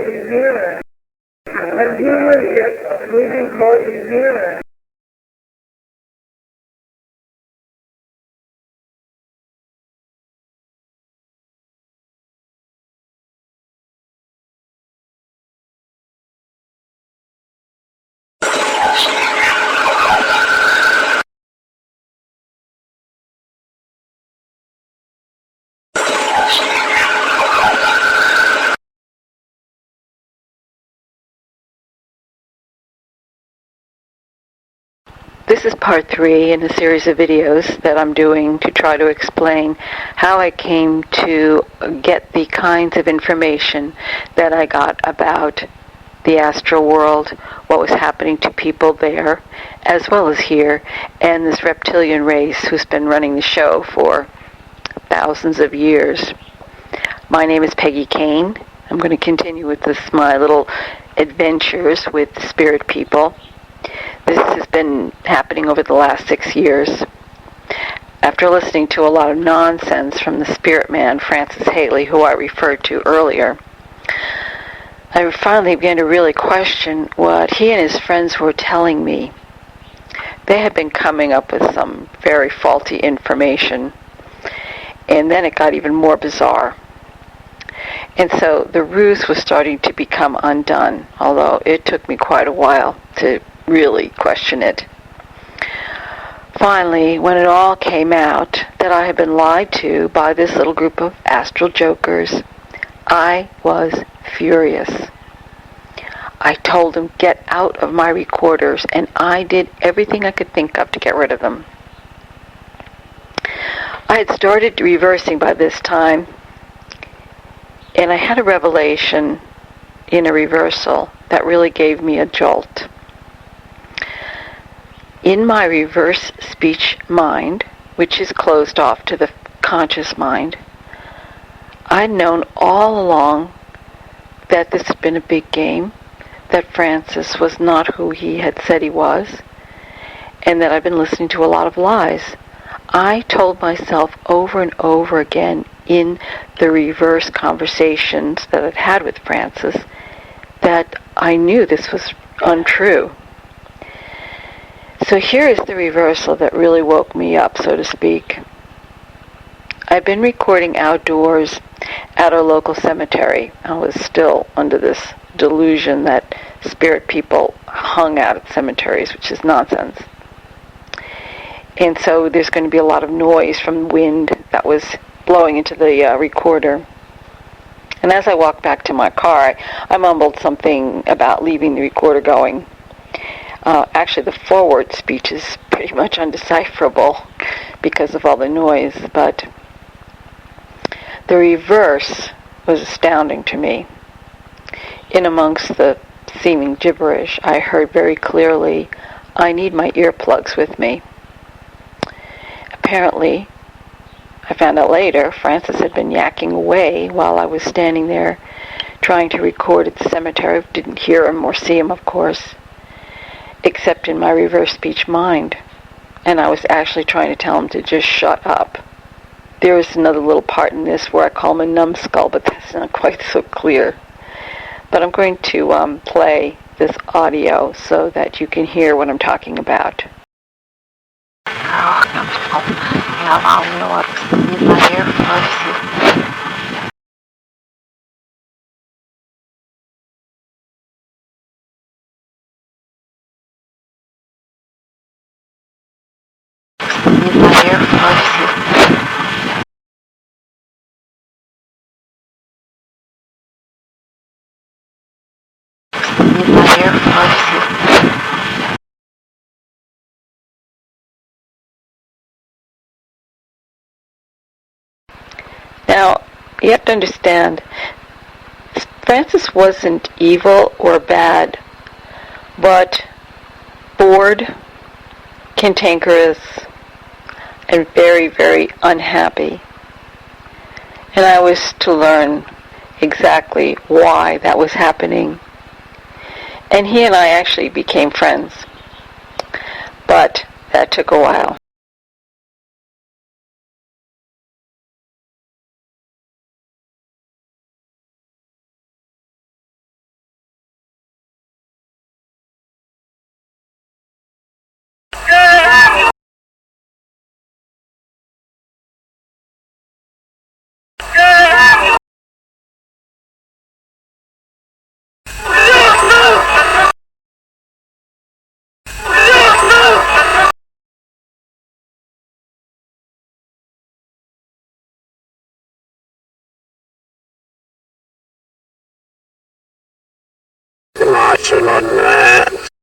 Zero. I'm doing it. We can call you Zero. This is part 3 in a series of videos that I'm doing to try to explain how I came to get the kinds of information that I got about the astral world, what was happening to people there, as well as here, and this reptilian race who's been running the show for thousands of years. My name is Peggy Kane. I'm going to continue with my little adventures with spirit people. This has been happening over the last 6 years. After listening to a lot of nonsense from the spirit man, Francis Haley, who I referred to earlier, I finally began to really question what he and his friends were telling me. They had been coming up with some very faulty information, and then it got even more bizarre. And so the ruse was starting to become undone, although it took me quite a while to really question it. Finally, when it all came out that I had been lied to by this little group of astral jokers, I was furious. I told them, get out of my recorders, and I did everything I could think of to get rid of them. I had started reversing by this time, and I had a revelation in a reversal that really gave me a jolt. In my reverse speech mind, which is closed off to the conscious mind, I'd known all along that this had been a big game, that Francis was not who he had said he was, and that I'd been listening to a lot of lies. I told myself over and over again in the reverse conversations that I'd had with Francis that I knew this was untrue. So here is the reversal that really woke me up, so to speak. I've been recording outdoors at our local cemetery. I was still under this delusion that spirit people hung out at cemeteries, which is nonsense. And so there's going to be a lot of noise from the wind that was blowing into the recorder. And as I walked back to my car, I mumbled something about leaving the recorder going. Actually, the forward speech is pretty much undecipherable because of all the noise, but the reverse was astounding to me. In amongst the seeming gibberish, I heard very clearly, I need my earplugs with me. Apparently, I found out later, Francis had been yakking away while I was standing there trying to record at the cemetery. I didn't hear him or see him, of course, except in my reverse speech mind. And I was actually trying to tell him to just shut up. There is another little part in this where I call him a numbskull, but that's not quite so clear. But I'm going to play this audio so that you can hear what I'm talking about. Now, you have to understand, Francis wasn't evil or bad, but bored, cantankerous, and very, very unhappy. And I was to learn exactly why that was happening. And he and I actually became friends. But that took a while. information on that.